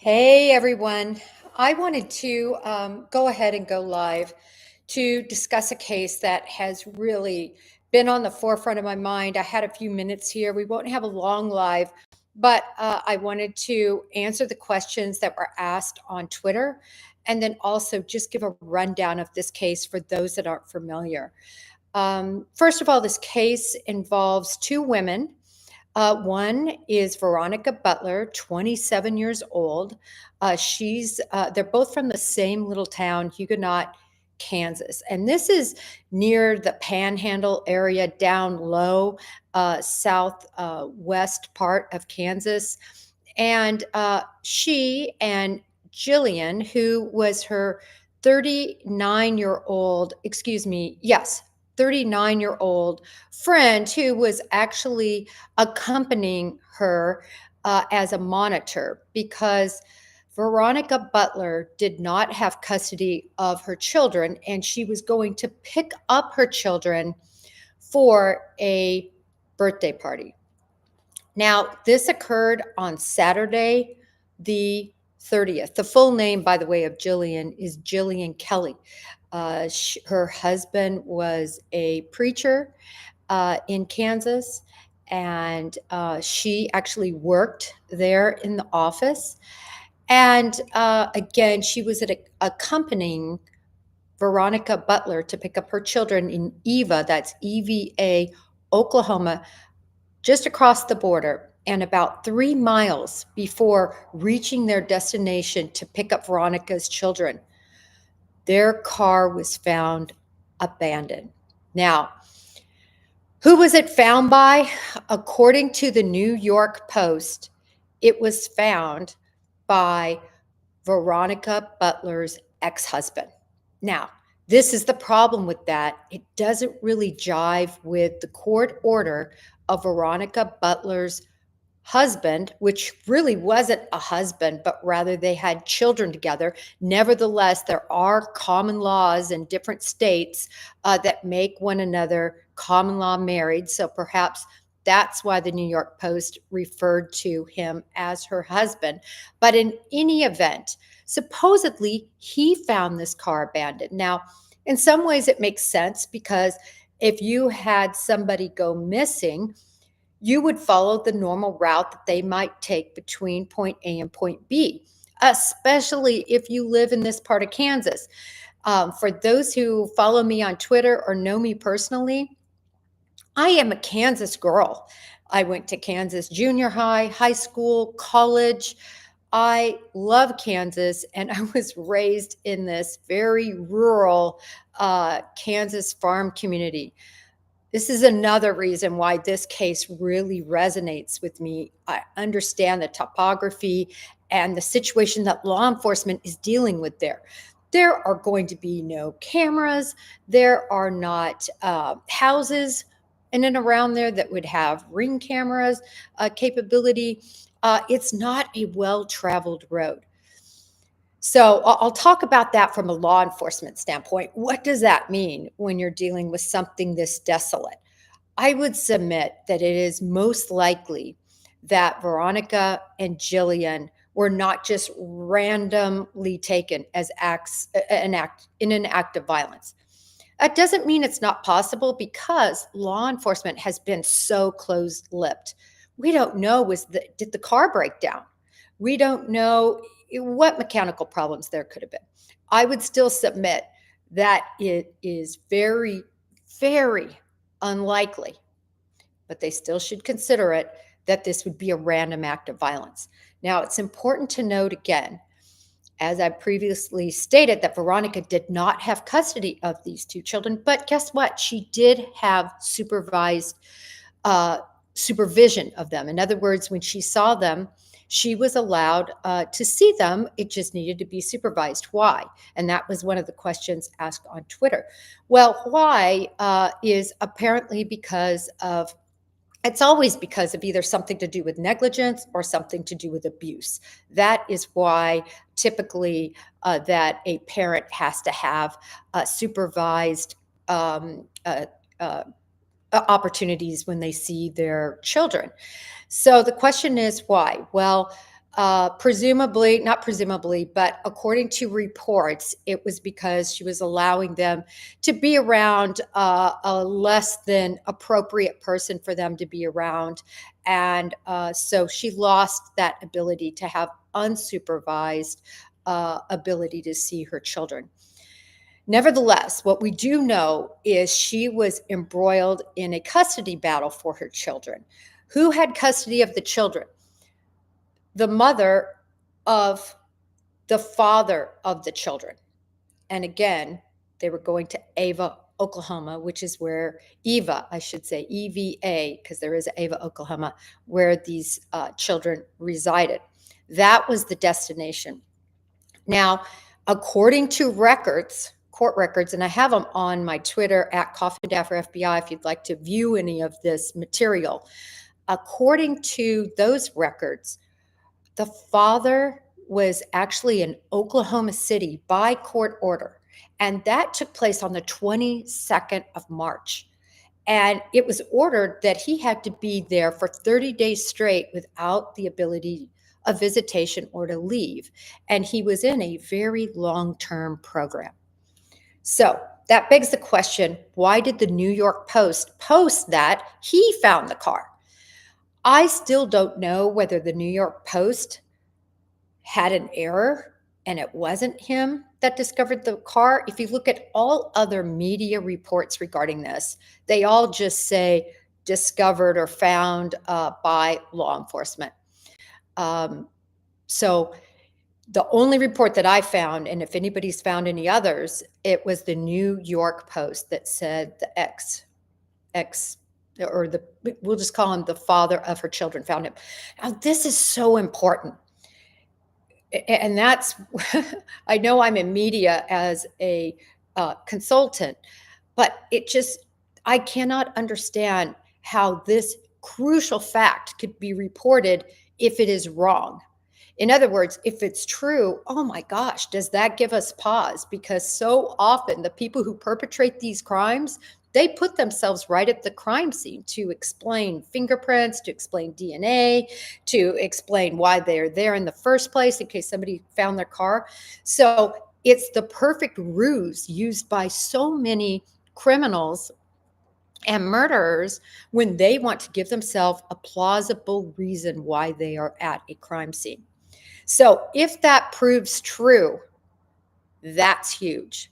Hey everyone. I wanted to go ahead and go live to discuss a case that has really been on the forefront of my mind. I had a few minutes here. We won't have a long live, but I wanted to answer the questions that were asked on Twitter and then also just give a rundown of this case for those that aren't familiar. First of all, this case involves two women. One is Veronica Butler, 27 years old. They're both from the same little town, Huguenot, Kansas. And this is near the Panhandle area, down low, southwest part of Kansas. And she and Jillian, who was her 39-year-old, excuse me, yes, 39-year-old friend who was actually accompanying her as a monitor because Veronica Butler did not have custody of her children, and she was going to pick up her children for a birthday party. Now, this occurred on Saturday, the 30th. The full name, by the way, of Jillian is Jillian Kelly. Her husband was a preacher in Kansas, and she actually worked there in the office. And again, she was accompanying Veronica Butler to pick up her children in Eva, that's EVA, Oklahoma, just across the border. And about 3 miles before reaching their destination to pick up Veronica's children, their car was found abandoned. Now, who was it found by? According to the New York Post, it was found by Veronica Butler's ex-husband. Now, this is the problem with that. It doesn't really jive with the court order of Veronica Butler's husband, which really wasn't a husband, but rather they had children together. Nevertheless, there are common laws in different states that make one another common law married. So perhaps that's why the New York Post referred to him as her husband. But in any event, supposedly he found this car abandoned. Now, in some ways it makes sense because if you had somebody go missing, you would follow the normal route that they might take between point A and point B, especially if you live in this part of Kansas. For those who follow me on Twitter or know me personally, I am a Kansas girl. I went to Kansas junior high, high school, college. I love Kansas, and I was raised in this very rural Kansas farm community. This is another reason why this case really resonates with me. I understand the topography and the situation that law enforcement is dealing with there. There are going to be no cameras. There are not houses in and around there that would have ring cameras capability. It's not a well-traveled road. So I'll talk about that from a law enforcement standpoint. What does that mean when you're dealing with something this desolate? I would submit that it is most likely that Veronica and Jillian were not just randomly taken as in an act of violence. That doesn't mean it's not possible because law enforcement has been so close-lipped. We don't know did the car break down? We don't know what mechanical problems there could have been. I would still submit that it is very, very unlikely, but they still should consider it, that this would be a random act of violence. Now, it's important to note again, as I previously stated, that Veronica did not have custody of these two children, but guess what? She did have supervision of them. In other words, when she saw them, she was allowed to see them. It just needed to be supervised. Why? And that was one of the questions asked on Twitter. Well, why is apparently because of, it's always because of either something to do with negligence or something to do with abuse. That is why typically that a parent has to have supervised opportunities when they see their children. So the question is why? Well, Presumably, not presumably, but according to reports, it was because she was allowing them to be around a less than appropriate person for them to be around. And so she lost that ability to have unsupervised ability to see her children. Nevertheless, what we do know is she was embroiled in a custody battle for her children. Who had custody of the children? The mother of the father of the children. And again, they were going to Ava, Oklahoma, which is where Eva, I should say, EVA, because there is Ava, Oklahoma, where these children resided. That was the destination. Now, according to records, court records, and I have them on my Twitter at Coffee Daffer FBI if you'd like to view any of this material. According to those records, the father was actually in Oklahoma City by court order, and that took place on the 22nd of March. And it was ordered that he had to be there for 30 days straight without the ability of visitation or to leave. And he was in a very long-term program. So that begs the question, why did the New York Post post that he found the car? I still don't know whether the New York Post had an error and it wasn't him that discovered the car. If you look at all other media reports regarding this, they all just say discovered or found by law enforcement. So the only report that I found, and if anybody's found any others, it was the New York Post that said the or we'll just call him the father of her children found him. Now, this is so important. And that's, I know I'm in media as a consultant, but I cannot understand how this crucial fact could be reported if it is wrong. In other words, if it's true, oh my gosh, does that give us pause? Because so often the people who perpetrate these crimes, they put themselves right at the crime scene to explain fingerprints, to explain DNA, to explain why they're there in the first place in case somebody found their car. So it's the perfect ruse used by so many criminals and murderers when they want to give themselves a plausible reason why they are at a crime scene. So if that proves true, that's huge.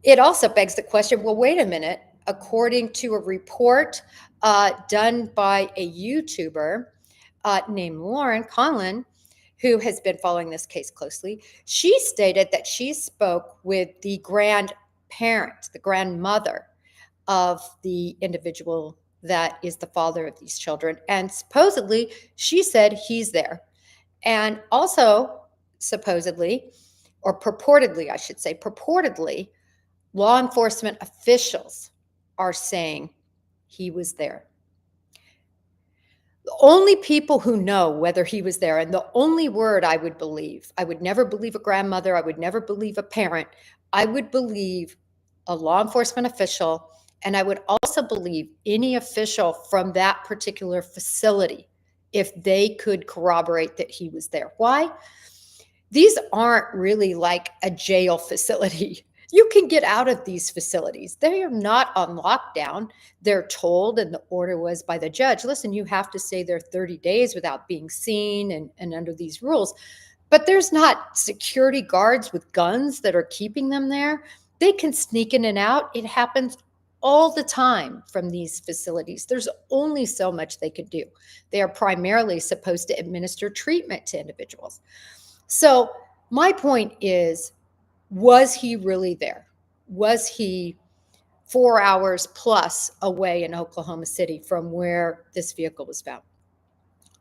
It also begs the question, well, wait a minute. According to a report done by a YouTuber named Lauren Conlon, who has been following this case closely, she stated that she spoke with the grandparent, the grandmother of the individual that is the father of these children. And supposedly, she said he's there. And also, supposedly, or purportedly, I should say, purportedly, law enforcement officials are saying he was there. The only people who know whether he was there, and the only word I would believe, I would never believe a grandmother, I would never believe a parent, I would believe a law enforcement official, and I would also believe any official from that particular facility if they could corroborate that he was there. Why? These aren't really like a jail facility. You can get out of these facilities. They are not on lockdown. They're told, and the order was by the judge, listen, you have to stay there 30 days without being seen and under these rules. But there's not security guards with guns that are keeping them there. They can sneak in and out. It happens all the time from these facilities. There's only so much they can do. They are primarily supposed to administer treatment to individuals. So my point is, was he really there? Was he 4 hours plus away in Oklahoma City from where this vehicle was found?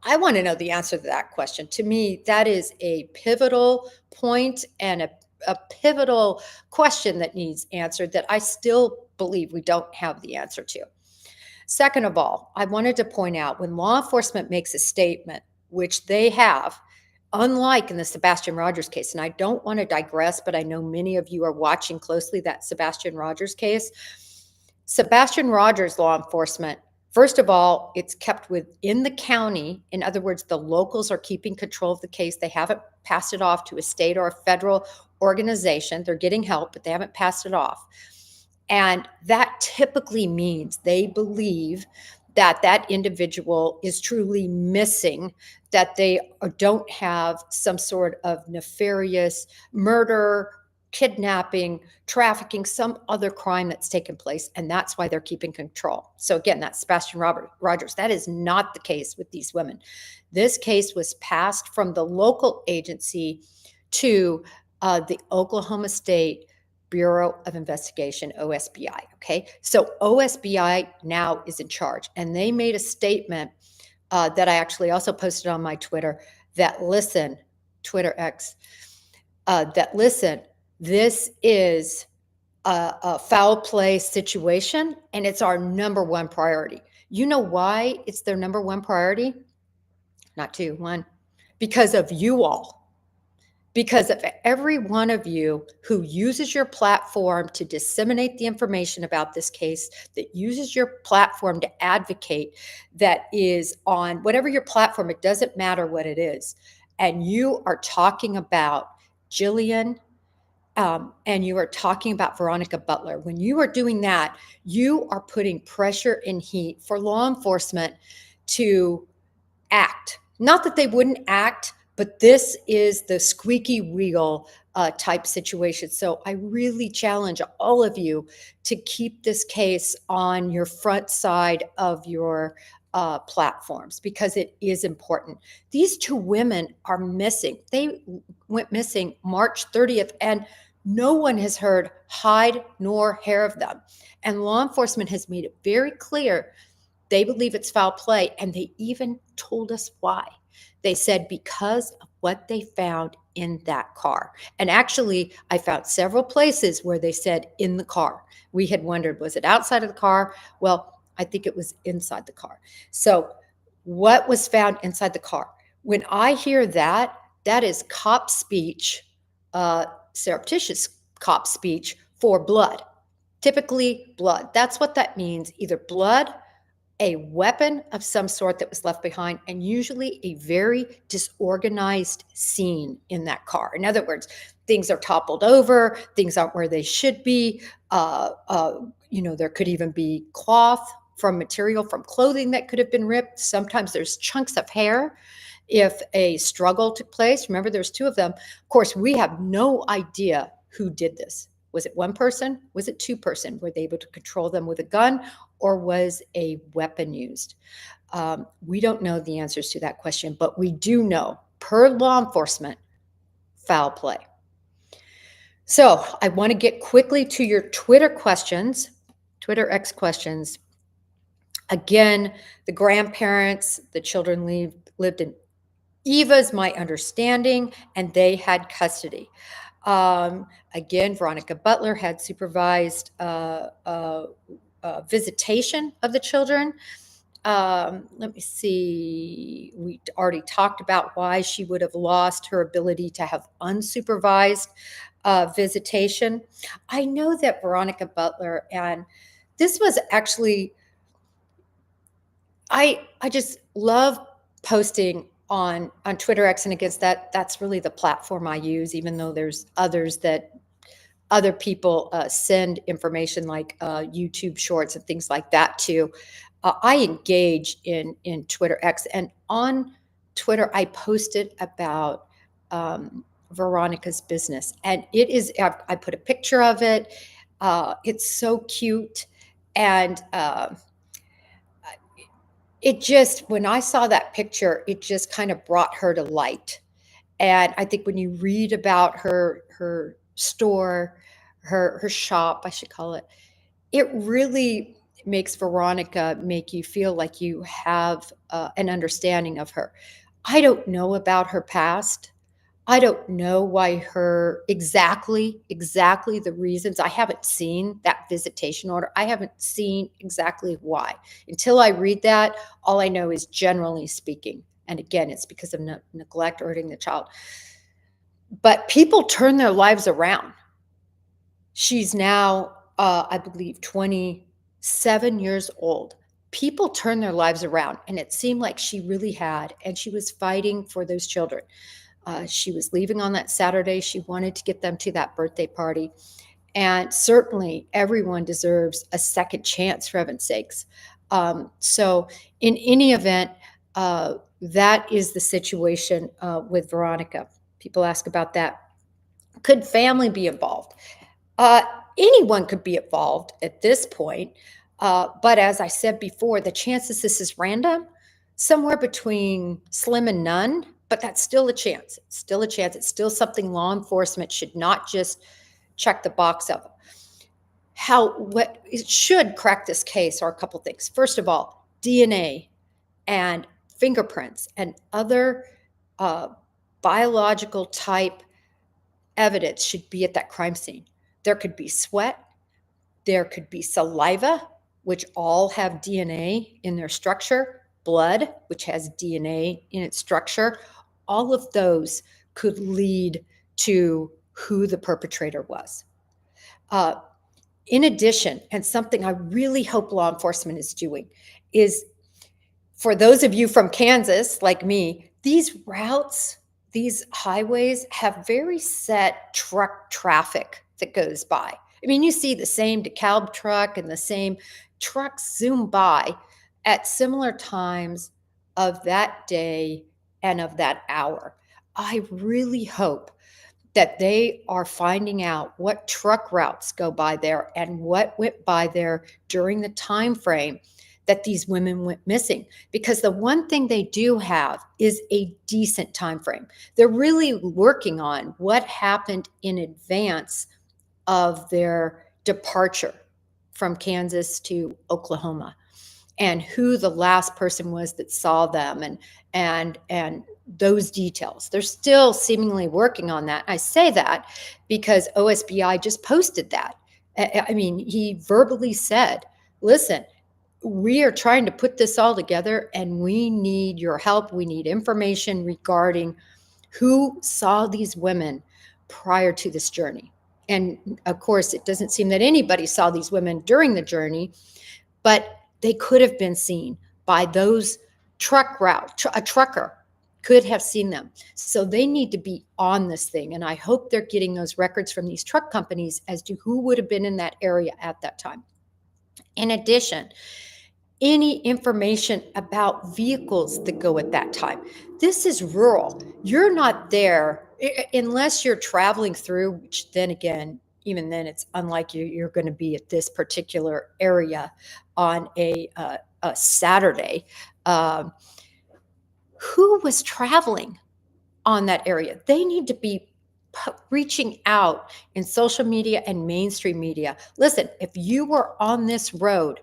I want to know the answer to that question. To me, that is a pivotal point and a pivotal question that needs answered that I still believe we don't have the answer to. Second of all, I wanted to point out when law enforcement makes a statement, which they have, unlike in the Sebastian Rogers case, and I don't want to digress, but I know many of you are watching closely that Sebastian Rogers case. Sebastian Rogers law enforcement First of all, it's kept within the county. In other words, the locals are keeping control of the case. They haven't passed it off to a state or a federal organization. They're getting help, but they haven't passed it off. And that typically means they believe that that individual is truly missing, that they don't have some sort of nefarious murder, kidnapping, trafficking, some other crime that's taken place, and that's why they're keeping control. So again, that's Sebastian Rogers. That is not the case with these women. This case was passed from the local agency to the Oklahoma State Bureau of Investigation, OSBI. Okay, so OSBI now is in charge, and they made a statement that I actually also posted on my Twitter. That listen, Twitter X. That listen, this is a foul play situation, and it's our number one priority. You know why it's their number one priority? Not two, one. Because of you all. Because of every one of you who uses your platform to disseminate the information about this case, that uses your platform to advocate, that is on whatever your platform, it doesn't matter what it is. And you are talking about Jillian, and you are talking about Veronica Butler. When you are doing that, you are putting pressure and heat for law enforcement to act. Not that they wouldn't act, but this is the squeaky wheel type situation. So I really challenge all of you to keep this case on your front side of your platforms, because it is important. These two women are missing. They went missing March 30th, and no one has heard hide nor hair of them. And law enforcement has made it very clear they believe it's foul play, and they even told us why. They said because of what they found in that car. And actually, I found several places where they said in the car. We had wondered, was it outside of the car? Well, I think it was inside the car. So, what was found inside the car? When I hear that, that is cop speech, surreptitious cop speech for blood. Typically, blood. That's what that means, either blood, a weapon of some sort that was left behind, and usually a very disorganized scene in that car. In other words, things are toppled over, things aren't where they should be. There could even be cloth from material from clothing that could have been ripped. Sometimes there's chunks of hair if a struggle took place. Remember, there's two of them. Of course, we have no idea who did this. Was it one person? Was it two person? Were they able to control them with a gun, or was a weapon used? We don't know the answers to that question, but we do know, per law enforcement, foul play. So I want to get quickly to your Twitter questions, Twitter X questions. Again, the grandparents, the children lived in Eva's my understanding, and they had custody. Again, Veronica Butler had supervised visitation of the children. Let me see. We already talked about why she would have lost her ability to have unsupervised visitation. I know that Veronica Butler, and this was actually, I just love posting on Twitter X, and against that's really the platform I use, even though there's others that other people send information like YouTube shorts and things like that too. I engage in Twitter X, and on Twitter I posted about Veronica's business, and it is, I put a picture of it. It's so cute, and it just, when I saw that picture, it just kind of brought her to light. And I think when you read about her store, her shop, I should call it, it really makes Veronica make you feel like you have an understanding of her. I don't know about her past. I don't know why her exactly the reasons. I haven't seen that visitation order. I haven't seen exactly why. Until I read that, all I know is generally speaking. And again, it's because of neglect or hurting the child. But people turn their lives around. She's now, I believe, 27 years old. people turned their lives around, and it seemed like she really had, and she was fighting for those children. She was leaving on that Saturday. She wanted to get them to that birthday party. And certainly everyone deserves a second chance, for heaven's sakes. So, in any event, that is the situation with Veronica. People ask about that. Could family be involved? Uh, Anyone could be involved at this point. But as I said before, the chances this is random, somewhere between slim and none, but that's still a chance. It's still a chance. It's still something law enforcement should not just check the box of. What it should crack this case are a couple things. First of all, DNA and fingerprints and other uh, biological type evidence should be at that crime scene. There could be sweat, there could be saliva, which all have DNA in their structure, blood, which has DNA in its structure. All of those could lead to who the perpetrator was. Uh, in addition, and something I really hope law enforcement is doing, is for those of you from Kansas, like me, these routes, these highways have very set truck traffic that goes by. I mean, you see the same DeKalb truck and the same trucks zoom by at similar times of that day and of that hour. I really hope that they are finding out what truck routes go by there and what went by there during the time frame that these women went missing, because the one thing they do have is a decent time frame. They're really working on what happened in advance of their departure from Kansas to Oklahoma, and who the last person was that saw them, and those details. They're still seemingly working on that. I say that because OSBI just posted that. I mean, he verbally said, listen, we are trying to put this all together and we need your help. We need information regarding who saw these women prior to this journey. And of course, it doesn't seem that anybody saw these women during the journey, but they could have been seen by those a trucker could have seen them. So they need to be on this thing. And I hope they're getting those records from these truck companies as to who would have been in that area at that time. In addition, any information about vehicles that go at that time. This is rural. You're not there unless you're traveling through, which then again, even then it's unlikely you're going to be at this particular area on a Saturday. Who was traveling on that area? They need to be reaching out in social media and mainstream media. Listen, if you were on this road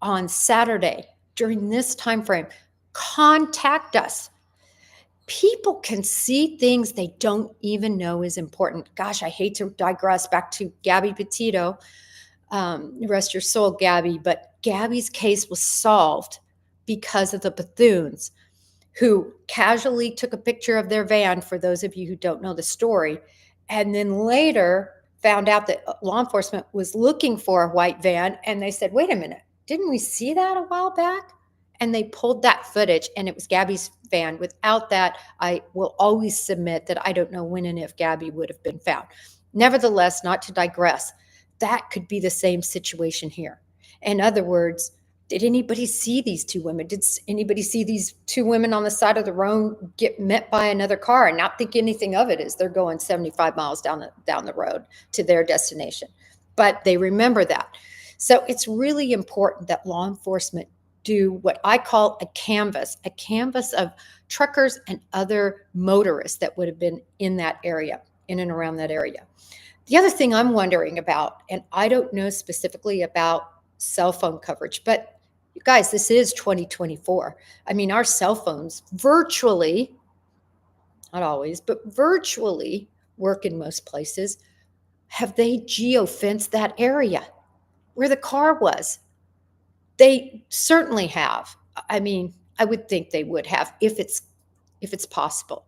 on Saturday during this time frame, contact us. People can see things they don't even know is important. Gosh, I hate to digress back to Gabby Petito. Rest your soul, Gabby. But Gabby's case was solved because of the Bethunes, who casually took a picture of their van, for those of you who don't know the story, and then later found out that law enforcement was looking for a white van, and they said, wait a minute, didn't we see that a while back? And they pulled that footage, and it was Gabby's van. Without that, I will always submit that I don't know when and if Gabby would have been found. Nevertheless, not to digress, that could be the same situation here. In other words, did anybody see these two women? Did anybody see these two women on the side of the road get met by another car and not think anything of it as they're going 75 miles down the road to their destination? But they remember that. So it's really important that law enforcement do what I call a canvas of truckers and other motorists that would have been in that area, in and around that area. The other thing I'm wondering about, and I don't know specifically about cell phone coverage, but you guys, this is 2024. I mean, our cell phones virtually, not always, but virtually work in most places. Have they geofenced that area where the car was? They certainly have. I mean, I would think they would have if it's possible.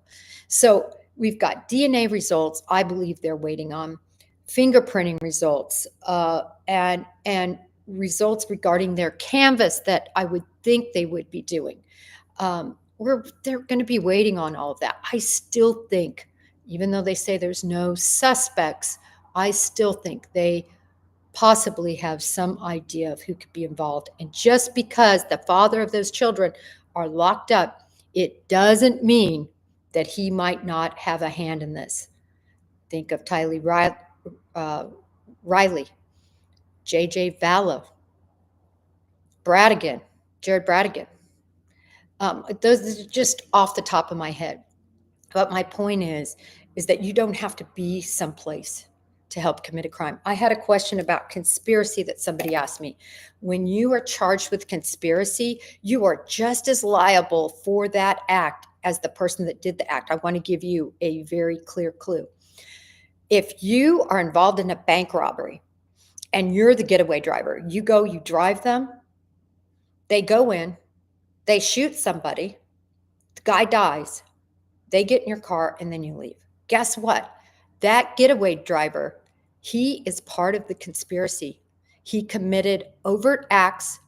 So we've got DNA results. I believe they're waiting on fingerprinting results, and results regarding their canvas that I would think they would be doing. They're going to be waiting on all of that. I still think, even though they say there's no suspects, I still think they possibly have some idea of who could be involved. And just because the father of those children are locked up, it doesn't mean that he might not have a hand in this. Think of Riley, J.J. Vallow, Bradigan, Jared Bradigan. Those are just off the top of my head. But my point is that you don't have to be someplace to help commit a crime. I had a question about conspiracy that somebody asked me. When you are charged with conspiracy, you are just as liable for that act as the person that did the act. I want to give you a very clear clue. If you are involved in a bank robbery and you're the getaway driver, you go, you drive them, they go in, they shoot somebody, the guy dies, they get in your car, and then you leave. Guess what? That getaway driver, he is part of the conspiracy. He committed overt acts,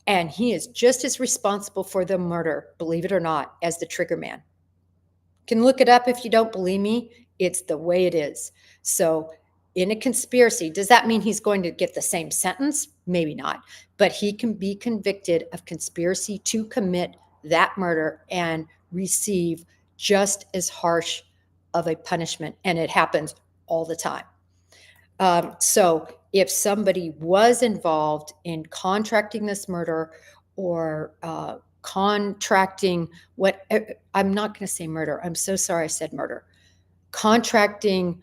and he is just as responsible for the murder, believe it or not, as the trigger man. You can look it up if you don't believe me. It's the way it is. So in a conspiracy, does that mean he's going to get the same sentence? Maybe not. But he can be convicted of conspiracy to commit that murder and receive just as harsh of a punishment. And it happens all the time. So if somebody was involved in contracting this murder or contracting I'm not going to say murder. I'm so sorry I said murder. Contracting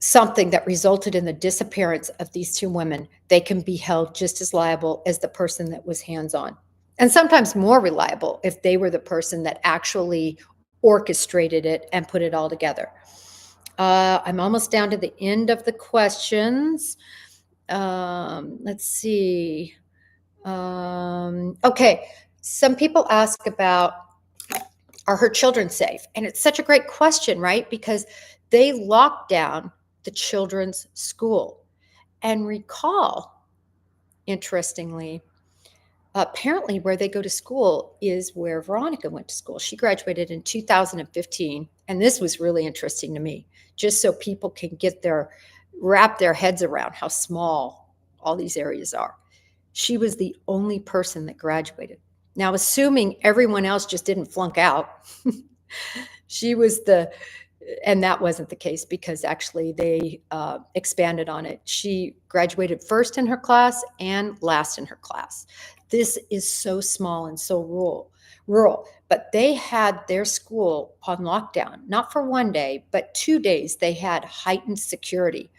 something that resulted in the disappearance of these two women, they can be held just as liable as the person that was hands-on. And sometimes more reliable if they were the person that actually orchestrated it and put it all together. I'm almost down to the end of the questions. Let's see. Okay. Some people ask about, are her children safe? And it's such a great question, right? Because they locked down the children's school. And recall, interestingly, apparently where they go to school is where Veronica went to school. She graduated in 2015. And this was really interesting to me, just so people can wrap their heads around how small all these areas are. She was the only person that graduated. Now, assuming everyone else just didn't flunk out, she was and that wasn't the case because actually they expanded on it. She graduated first in her class and last in her class. This is so small and so rural, but they had their school on lockdown, not for one day, but 2 days. They had heightened security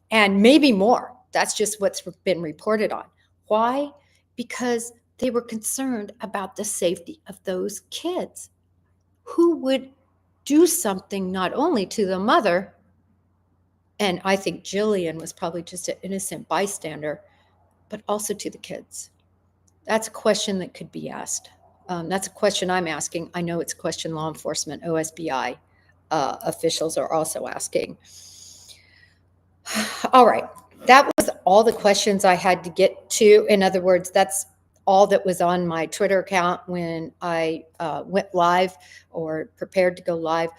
and maybe more. That's just what's been reported on. Why? Because they were concerned about the safety of those kids who would do something not only to the mother, and I think Jillian was probably just an innocent bystander, but also to the kids. That's a question that could be asked. That's a question I'm asking. I know it's a question law enforcement, OSBI officials are also asking. All right. That was all the questions I had to get to. In other words, that's all that was on my Twitter account when I went live or prepared to go live.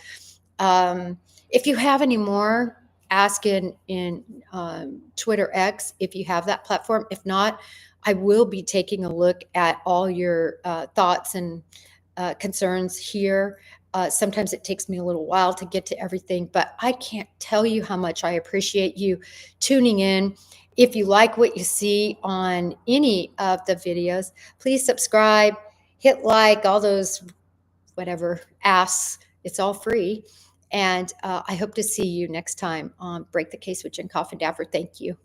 If you have any more, ask in Twitter X if you have that platform. If not, I will be taking a look at all your thoughts and concerns here. Sometimes it takes me a little while to get to everything, but I can't tell you how much I appreciate you tuning in. If you like what you see on any of the videos, please subscribe, hit like, all those whatever asks. It's all free. And I hope to see you next time on Break the Case with Jen Coffin Daffer. Thank you.